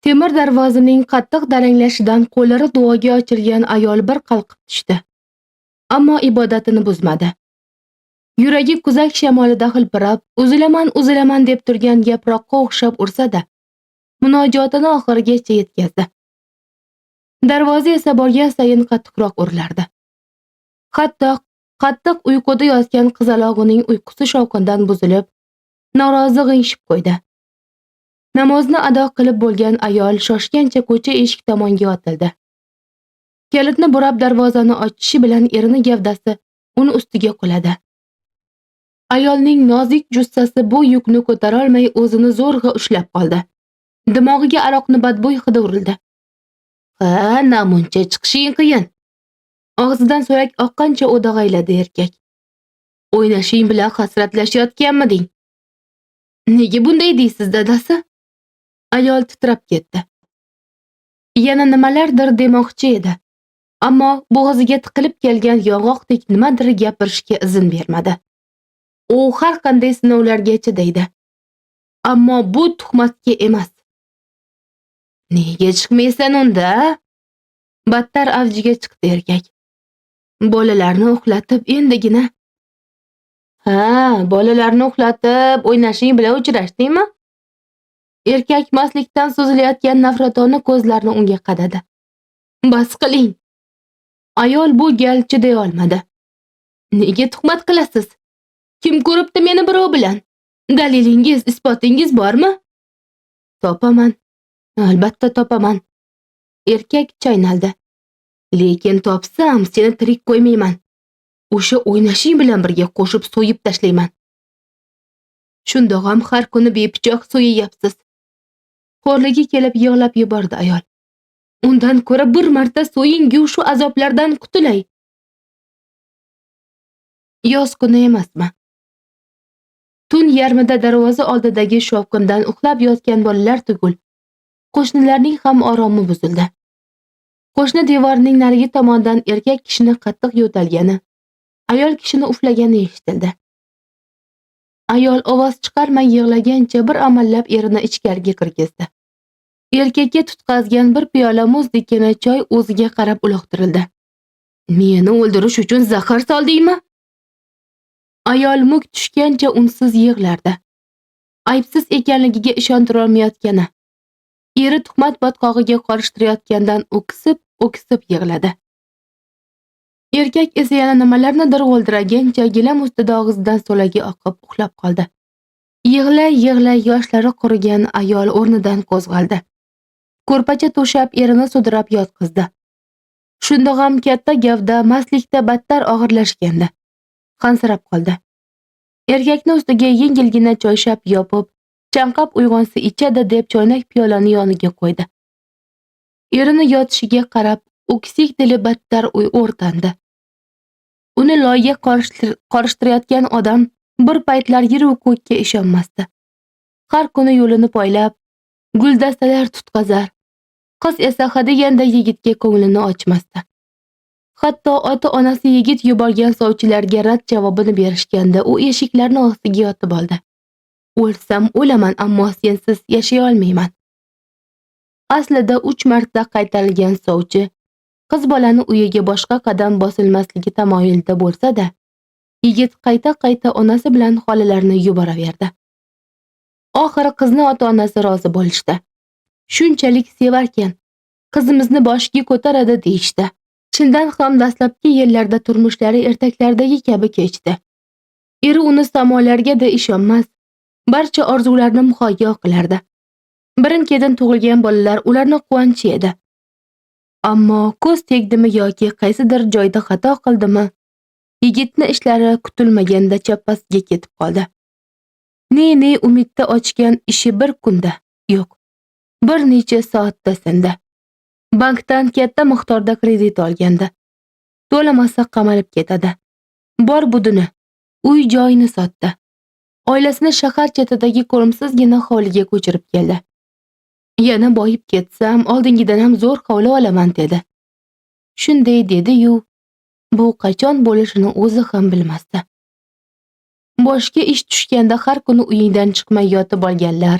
Temir darvozaning qattiq daranglashidan qo'llari duoga ochilgan ayol bir qalqib tushdi. Ammo ibodatini buzmadi. Yuragi kuzak shamolida hilpirab, uzilaman deb turgan yaproqqa o'xshab ursa-da, munojotini oxirigacha yetkazdi. Darvoza esa borgan sayin qattiqroq urilardi. Hatto qattiq uyquda yotgan qizalog'ining uyqusi shovqindan buzilib, norozi g'ingshib qo'ydi. Namozni ado qilib bo'lgan ayol shoshgancha ko'cha eshik tomonga otildi. Kalitni burab darvozani ochishi bilan erining gavdasi uni ustiga quladi. Ayolning nozik jussasi bu yukni ko'tara olmay o'zini zo'rg'a ushlab qoldi. Dimog'iga aroqni badbo'y hidi urildi. "Ha, namuncha chiqishing qiyin." Og'zidan so'rak oqqancha o'dag'ayladi erkak. "O'ynashing bilan hasratlashayotganmiding?" "Nega bunday deysiz, dadasi?" Ayol titrab ketdi. Yana nimalardir demoqchi edi, ammo bo'g'ziga tiqilib kelgan yong'oqdek nimadir gapirishga izn bermadi. U har qanday sinovlarga chidaydi, ammo bu tuhmatga emas. "Nega chiqmaysan unda?" Battar avjiga chiqdi erkak. "Bolalarni uxlatib endigina." "Ha, bolalarni uxlatib o'ynashing bilan uchrashdingmi?" Erkak mastlikdan so'zilayotgan nafratona ko'zlarini unga qadadi. "Bas qiling." Ayol bu gal chiday olmadi. "Nega tuhmat qilasiz? Kim ko'ribdi meni birov bilan? Dalilingiz, isbotingiz bormi?" "Topaman. Albatta topaman." Erkak chaynaldi. "Lekin topsam, seni tirik qo'ymayman. O'sha o'ynashing bilan birga qo'shib so'yib tashlayman." "Shundoq ham har kuni bepichoq so'yayapsiz." Xo'rligi kelib yig'lab yubordi ayol. "Undan ko'ra bir marta so'ying-yu shu azoblardan qutulay." Yoz kuni emasmi? Tun yarmida darvoza oldidagi shovqindan uxlab yotgan bolalar tugul, qo'shnilarning ham oromi buzildi. Qo'shni devorining narigi tomonidan erkak kishini qattiq yo'talgani, ayol kishini uflagani eshitildi. Ayol ovoz chiqarmay yig'lagancha bir amallab erini ichkariga kirgizdi. Erkakka tutqazgan bir piyola muzdekkina choy o'ziga qarab uloqtirildi. "Meni o'ldirish uchun zahar soldingmi?" Ayol muk tushgancha unsiz yig'lardi. Aybsiz ekanligiga ishontira olmayotgani, eri tuhmat botqog'iga qorishtirayotgandan o'ksib yig'ladi. Erkak esa yana nimalarnidir g'o'ldiragancha gilam ustida og'zidan so'lagi oqib uxlab qoldi. Yig'lay yoshlari qurigan ayol o'rnidan qo'zg'aldi. Ko'rpacha to'shab erini sudrab yotqizdi. Shundoq ham katta gavda mastlikda battar og'irlashgandi. Qansirab qoldi. Erkakni ustiga yengilgina choyshab yopib, chanqab uyg'onsa ichadi deb choynak piyolani yoniga qo'ydi. Erini yotishiga qarab, o'ksik dili battar o'rtandi. Uni loyga qorishtirayotgan odam bir paytlar yer-u ko'kka ishonmasdi. Har kuni yo'lini poylab, guldastalar tutqazar, qiz esa hadeganda yigitga ko'nglini ochmasdi. Hatto ota-onasi yigit yuborgan sovchilarga rad javobini berishganda u eshiklarni ostiga yotib oldi. "O'lsam o'laman, ammo sensiz yashay olmayman." Aslida 3 marta qaytarilgan sovchi qiz bolani uyiga boshqa qadam bosilmasligi tamoyilida bo'lsa-da, yigit qayta onasi bilan xolalarini yuboraverdi. Oxiri qizni ota-onasi rozi bo'lishdi. "Shunchalik sevarkan, qizimizni boshiga ko'taradi" deyishdi. Chindan ham dastlabki yillarda turmushlari ertaklardagi kabi kechdi. Eri uni samolarga-da ishonmas, barcha orzularni muhayyo qilardi. Birin-ketin tug'ilgan bolalar ularni quvonchi edi. Ammo ko'z tegdimi yoki qaysidir joyda xato qildimi, yigitni ishlari kutilmaganda chappasiga ketib qoldi. Ne umidda ochgan ishi bir kunda, yo'q, bir necha soatda sindi. Bankdan katta miqdorda kredit olgandi. To'lamasa qamalib ketadi. Bor budini, uy-joyini sotdi. Oilasini shahar chetidagi ko'rimsizgina hovliga ko'chirib keldi. "Yana boyib ketsam, oldingidan ham zo'r hovli olaman" dedi. Shunday dedi-yu, bu qachon bo'lishini o'zi ham bilmasdi. Boshga ish tushganda har kuni uyingdan chiqmay yotib olganlar,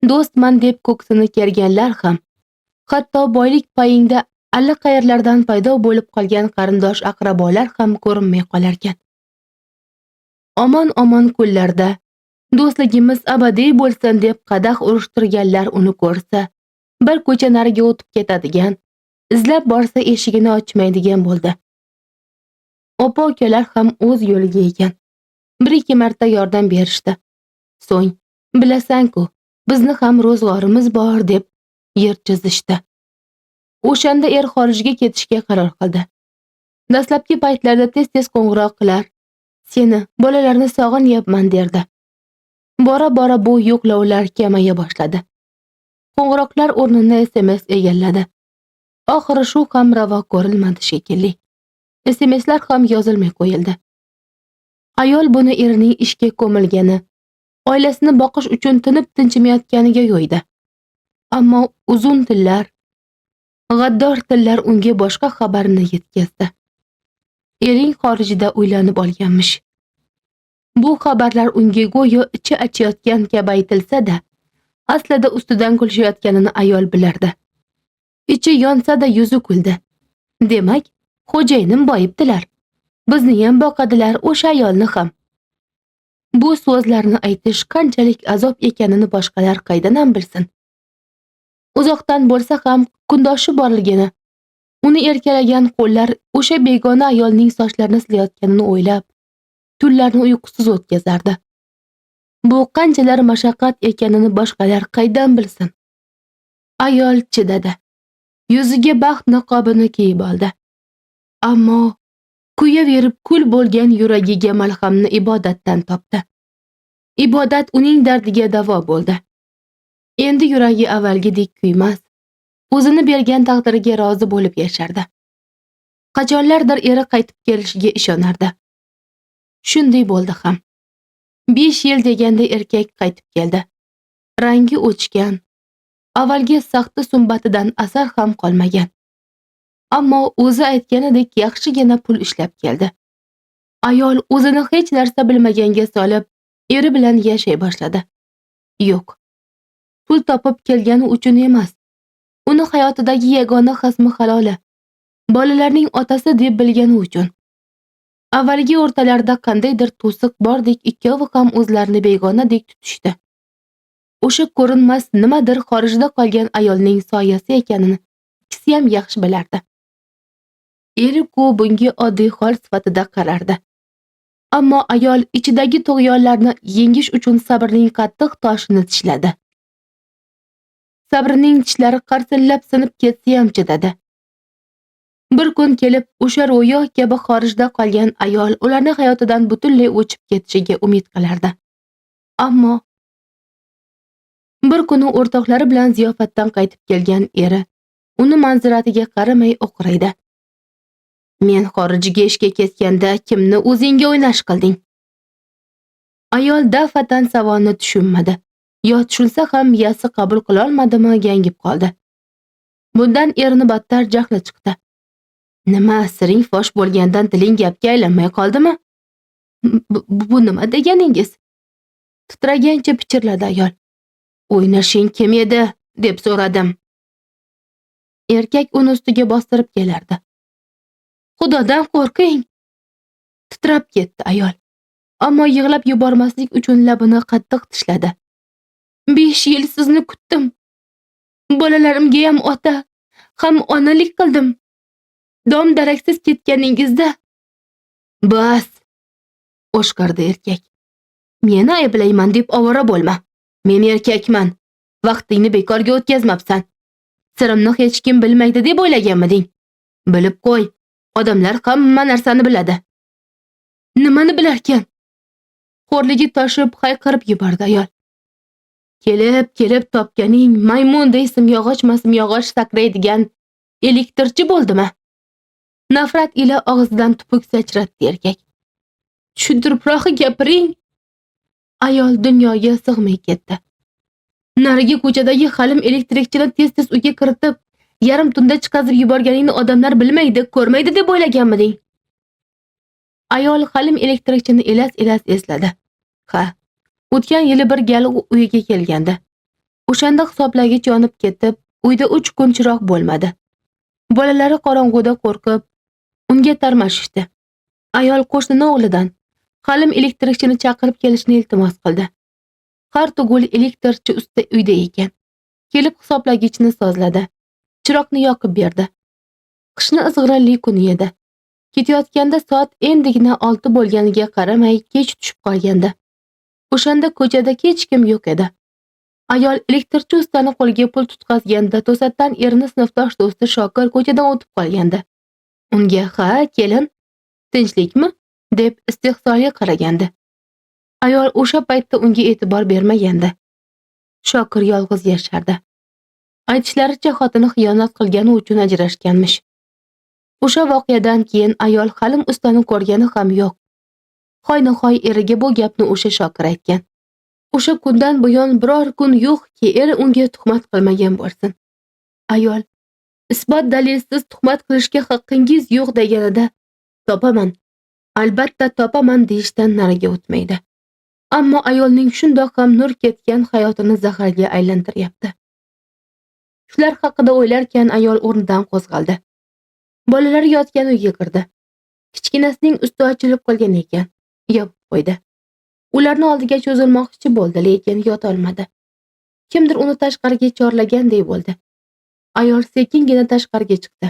do'stman deb ko'ksini kerganlar ham, hatto boylik payingda allaqayerlardan paydo bo'lib qolgan qarindosh aqrabolar ham ko'rinmay qolarkan. Omon-omon kunlarda do'stligimiz abadiy bo'lsin deb qadah urishtirganlar uni ko'rsa, bir ko'cha nariga o'tib ketadigan, izlab borsa eshigini ochmaydigan bo'ldi. Opa-ukalar ham o'z yo'liga ekan. Bir-ikki marta yordam berishdi. So'ng, bilasan-ku, bizni ham ro'zg'orimiz bor deb yer chizishdi. O'shanda xorijga ketishga qaror qildi. Dastlabki paytlarda tez-tez qo'ng'iroq qilar, seni, bolalarni sog'inyapman derdi. Bora-bora bu yo'qlovlar kamaya boshladi. Qo'ng'iroqlar o'rnini SMS egalladi. Oxiri shu ham ravo ko'rilmadi shekilli. SMSlar ham yozilmay qo'yildi. Ayol buni erining ishga ko'milgani, oilasini boqish uchun tinib tinchimayotganiga yo'ydi. Ammo uzun tillar, g'addor tillar unga boshqa xabarni yetkazdi. Ering xorijda uylanib olganmish. Bu xabarlar unga go'yo ichi achiyotgan kabi aytilsa-da, aslida ustidan kulishayotganini ayol bilardi. Ichi yonsa-da yuzi kuldi. Demak, xo'jayinim boyibdilar. Bizni ham boqadilar, o'sha ayolni ham. Bu so'zlarni aytish qanchalik azob ekanini boshqalar qaydan bilsin. Uzoqdan bo'lsa ham kundoshi borligini, uni erkalagan qo'llar o'sha begona ayolning sochlarini silayotganini o'ylab, tunlarni uyqusiz o'tkazardi. Bu qanchalar mashaqqat ekanini boshqalar qaydan bilsin. Ayol chidadi. Yuziga baxt niqobini kiyib oldi. Ammo kuyaverib kul bo'lgan yuragiga malhamni ibodatdan topdi. Ibodat uning dardiga davo bo'ldi. Endi yuragi avvalgidek kuymas, o'zini bergan taqdiriga rozi bo'lib yashardi. Qachonlardir eri qaytib kelishiga ishonardi. Shunday bo'ldi ham. 5 yil deganda erkak qaytib keldi. Rangi o'chgan, avvalgi saxti sumbatidan asar ham qolmagan. Ammo o'zi aytganidek yaxshigina pul ishlab keldi. Ayol o'zini hech narsa bilmaganga solib, eri bilan yashay boshladi. Yo'q. Pul topib kelgani uchun emas. Uni hayotidagi yagona xasmi haloli, bolalarning otasi deb bilgani uchun. Avvalgi o'rtalarda qandaydir to'siq bordek ikkovi ham o'zlarini begonadek tutishdi. O'sha ko'rinmas nimadir xorijda qolgan ayolning soyasi ekanini ikkisi ham yaxshi bilardi. Eri-ku bunga oddiy hol sifatida qarardi. Ammo ayol ichidagi tug'yonlarni yengish uchun sabrning qattiq toshini tishladi. Sabrining tishlari qarsillab sinib ketsa ham chidadi. Bir kun kelib o'sha ro'yo kabi xorijda qolgan ayol ularning hayotidan butunlay o'chib ketishiga umid qilardi. Ammo bir kuni o'rtoqlari bilan ziyofatdan qaytib kelgan eri uni manzaratiga qaramay o'qraydi. Men xorijga ishga ketganda kimni o'zingga o'ynash qilding? Ayol dafatan savolni tushunmadi. Yo tushunsa ham miyasi qabul qila olmadimi, gangib qoldi. Bundan erini battar jahli chiqdi. Nima, siring fosh bo'lgandan tiling gapga aylanmay qoldimi? Bu nima deganingiz? Titragancha pichirladi ayol. O'ynashing kim edi, deb so'radim. Erkak uni ustiga bostirib kelardi. Xudodan qo'rqing. Titrab ketdi ayol. Ammo yig'lab yubormaslik uchun labini qattiq tishladi. 5 yil sizni kutdim. Bolalarimga ham ota, ham onalik qildim. Dom daraksiz ketganingizda. Bas, o'shqirdi erkak. Meni ayblayman deb ovora bo'lma. Men erkakman. Vaqtingni bekorga o'tkazmabsan. Sirimni hech kim bilmaydi deb o'ylaganmiding? Bilib qo'y. Odamlar hamma narsani biladi. Nimani bilarkan? Xo'rligi toshib hayqirib yubordi ayol. Kelib topganing maymunday simyog'och sakraydigan elektrchi bo'ldimi? Nafrat ila og'zidan tupuk sachratdi erkak. Tushuntiribroq gapiring. Ayol dunyoga sig'may ketdi. Narigi ko'chadagi halim elektrikchini tez-tez uyga kiritib, yarim tunda chiqazib yuborganingni odamlar bilmaydi, ko'rmaydi deb o'ylaganmiding? Ayol halim elektrikchini elas esladi. Ha, o'tgan yili bir gal uyiga kelgandi. O'shanda hisoblagich yonib ketib, uyda 3 kun chiroq bo'lmadi. Bolalari qorong'uda qo'rqib, unga tarmashishdi. Ayol qo'shnini o'g'lidan Halim elektrikchini chaqirib kelishni iltimos qildi. Har tugul elektrchi usta uyda ekan. Kelib hisoblagichni sozladi. Chiroqni yoqib berdi. Qishni izg'irinli kuni edi. Ketayotganda soat endigina 6 bo'lganiga qaramay kech tushib qolgandi. O'shanda ko'chada hech kim yo'q edi. Ayol elektrchi ustani qo'liga pul tutqazganda to'satdan erini sinfdosh do'sti Shokir ko'chadan o'tib qolgandi. Unga "Ha, kelin, tinchlikmi?" deb istehzoli qaragandi. Ayol o'sha paytda unga e'tibor bermagandi. Shokir yolg'iz yashardi. Aytishlaricha xotini xiyonat qilgani uchun ajrashganmish. O'sha voqeadan keyin ayol Halim ustani ko'rgani ham yo'q. Hoynahoy eriga bu gapni o'sha Shokir aytgan. O'sha kundan buyon biror kun yo'qki, eri unga tuhmat qilmagan bo'lsin. Ayol isbot dalilsiz tuhmat qilishga haqqingiz yo'q deganida topaman, albatta topaman deyishdan nariga o'tmaydi. Ammo ayolning shundoq ham nur ketgan hayotini zaharga aylantiryapti. Shular haqida o'ylarkan ayol o'rnidan qo'zg'aldi. Bolalari yotgan uyga kirdi. Kichkinasining usti ochilib qolgan ekan. Yopib qo'ydi. Ularni oldiga cho'zilmoqchi bo'ldi, lekin yota olmadi. Kimdir uni tashqariga chorlagandek bo'ldi. Ayol sekingina tashqariga chiqdi.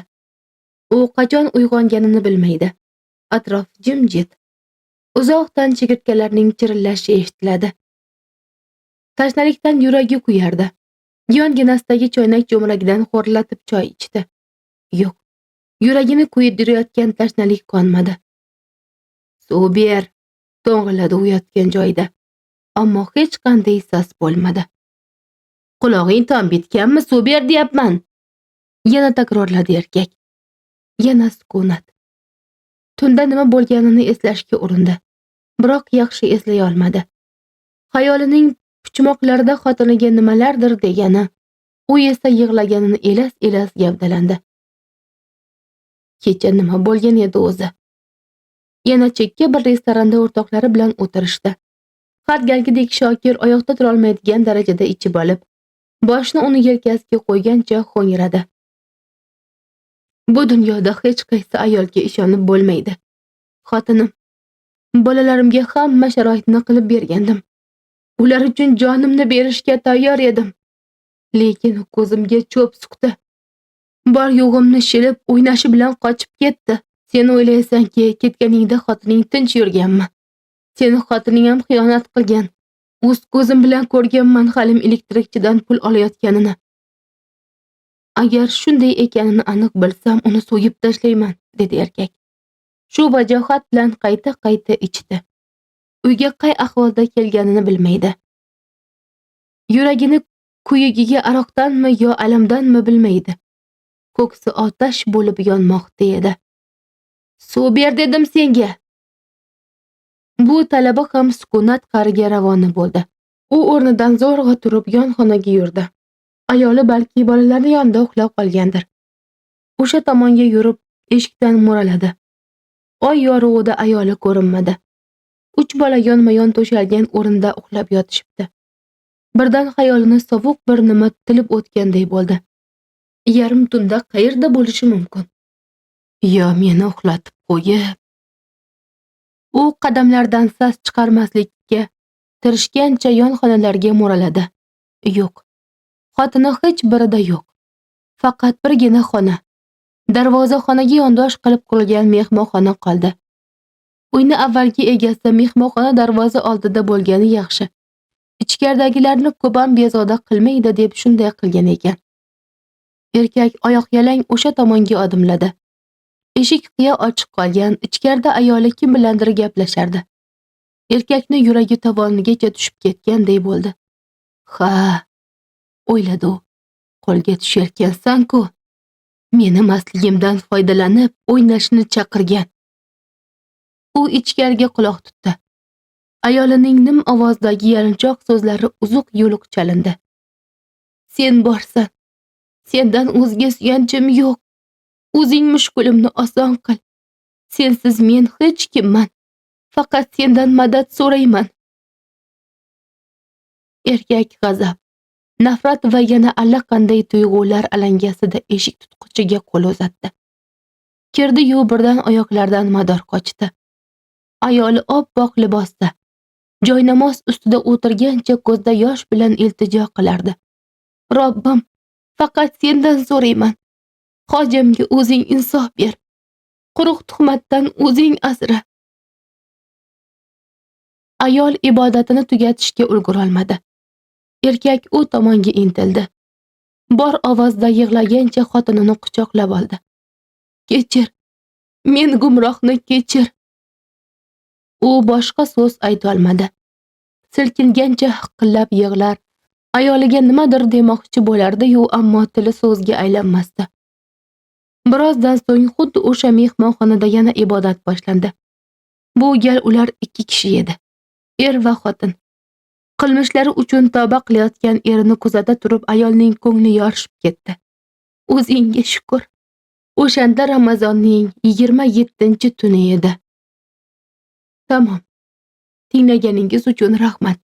U qachon uyg'onganini bilmaydi. Atrof jimjit. Uzoqdan chigirtkalarning chirillashi eshitiladi. Tashnalikdan yuragi kuyardi. Yonginasidagi choynak jo'mragidan xo'rlatib choy ichdi. Yo'q, yuragini kuydirayotgan tashnalik qonmadi. "Suv ber", to'ng'illadi u yotgan joyida. Ammo hech qanday sas bo'lmadi. "Qulog'ing tom bitganmi? Suv ber deyapman", yana takrorladi erkak. Yana sukunat. Tunda nima bo'lganini eslashga urindi, biroq yaxshi eslay olmadi. Xayolining puchmoqlarida xotiniga nimalardir degani, u esa yig'laganini elas-elas gavdalandi. Kecha nima bo'lgan edi o'zi? Yana chekka bir restoranda o'rtoqlari bilan o'tirishdi. Har galgidek Shokir oyoqda tura olmaydigan darajada ichib olib, boshni uni yelkasiga qo'ygancha ho'ngradi. Bu dunyoda hech qaysi ayolga ishonib bo'lmaydi. Xotinim, bolalarimga hamma sharoitni qilib bergandim. Ular uchun jonimni berishga tayyor edim. Lekin ko'zimga cho'p suqdi. Bor yo'g'imni shilib, o'ynashi bilan qochib ketdi. Sen o'ylaysanki, ketganingda xotining tinch yurganmi? Seni xotining ham xiyonat qilgan. O'z ko'zim bilan ko'rganman Halim elektrikchidan pul olayotganini. Agar shunday ekanini aniq bilsam, uni so'yib tashlayman, dedi erkak. Shu vajohat bilan qayta-qayta ichdi. Uyga qay ahvolda kelganini bilmaydi. Yuragini kuyigiga aroqdanmi yo alamdanmi bilmaydi. Ko'ksi otash bo'lib yonmoqda edi. "Suv ber dedim senga." Bu talaba ham sukunat qariga ravona bo'ldi. U o'rnidan zo'rg'a turib yon xonaga yurdi. Ayoli balki bolalari yonida uxlab qolgandir. O'sha tomonga yurib, eshikdan mo'raladi. Oy yorug'ida ayoli ko'rinmadi. 3 bola yonma-yon to'shalgan o'rinda uxlab yotishibdi. Birdan xayolini sovuq bir nima tilib o'tganday bo'ldi. Yarim tunda qayerda bo'lishi mumkin? Yo meni uxlatib qo'yib. U qadamlardan sas chiqarmaslikka tirishgancha yon xonalarga mo'raladi. Yo'q. Xotini hech birida yo'q. Faqat birgina xona. Darvoza xonaga yondosh qilib qurilgan mehmonxona qoldi. Uyni avvalgi egasi mehmonxona darvoza oldida bo'lgani yaxshi. Ichkaridagilarni ko'pam bezovta qilmaydi deb shunday qilgan ekan. Erkak oyoq yalang o'sha tomonga odimladi. Eshik qiya ochiq qolgan, ichkarida ayoli kim bilandir gaplashardi. Erkakni yuragi tovonigacha tushib ketganday bo'ldi. "Ha", o'yladi u. "Qo'lga tushayotgansan-ku. Meni mastligimdan foydalanib o'ynashni chaqirgan." U ichkariga quloq tutdi. Ayolining nim ovozdagi yalinchoq so'zlari uzuq-yuluq chalindi. "Sen borsan, sendan o'zga suyanchim yo'q. O'zing mushkulimni oson qil. Sensiz men hech kimman. Faqat sendan madad so'rayman." Erkak g'azab, nafrat va yana allaqanday tuyg'ular alangasida eshik tutqichiga qo'l uzatdi. Kirdi-yu birdan oyoqlaridan mador qochdi. Ayoli oppoq libosda, joynamoz ustida o'tirgancha ko'zda yosh bilan iltijo qilardi. Robbim, faqat sendan so'rayman. Hojimga o'zing insof ber. Quruq tuhmatdan o'zing asra. Ayol ibodatini tugatishga ulgurolmadi. Erkak u tomonga intildi. Bor ovozda yig'lagancha xotinini quchoqlab oldi. Kechir, men gumrohni kechir. U boshqa so'z aytolmadi. Silkingancha hiqillab yig'lar, ayoliga nimadir demoqchi bo'lardi-yu, ammo tili so'zga aylanmasdi. Birozdan so'ng xuddi o'sha mehmonxonada yana ibodat boshlandi. Bu gal ular 2 kishi edi. Er va xotin. Qilmishlari uchun tavba qilayotgan erini kuzata turib ayolning ko'ngli yorishib ketdi. O'zingga shukr. O'shanda Ramazonning 27-tuni edi. Tamom. Tinglaganingiz uchun rahmat.